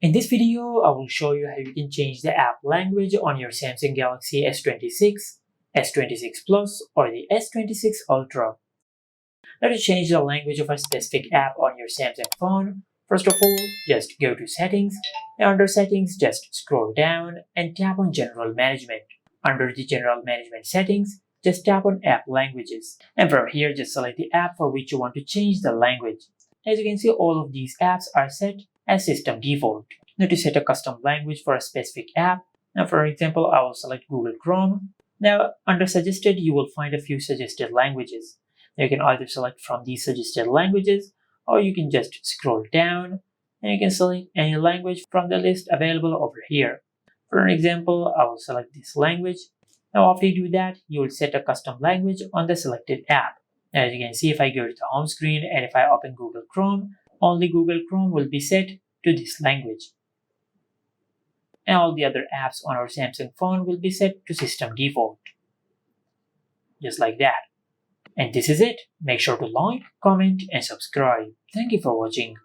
In this video, I will show you how you can change the app language on your Samsung Galaxy S26, S26 Plus, or the S26 Ultra. Now to change the language of a specific app on your Samsung phone, first of all, just go to Settings. Now under Settings, just scroll down and tap on General Management. Under the General Management settings, just tap on App Languages. And from here, just select the app for which you want to change the language. As you can see, all of these apps are set as system default. Now to set a custom language for a specific app, now for example, I will select Google Chrome. Now under Suggested, you will find a few suggested languages. Now you can either select from these suggested languages, or you can just scroll down and you can select any language from the list available over here. For an example, I will select this language. Now after you do that, you will set a custom language on the selected app. As you can see, if I go to the home screen and if I open Google Chrome, only Google Chrome will be set to this language. And all the other apps on our Samsung phone will be set to system default. Just like that. And this is it. Make sure to like, comment, and subscribe. Thank you for watching.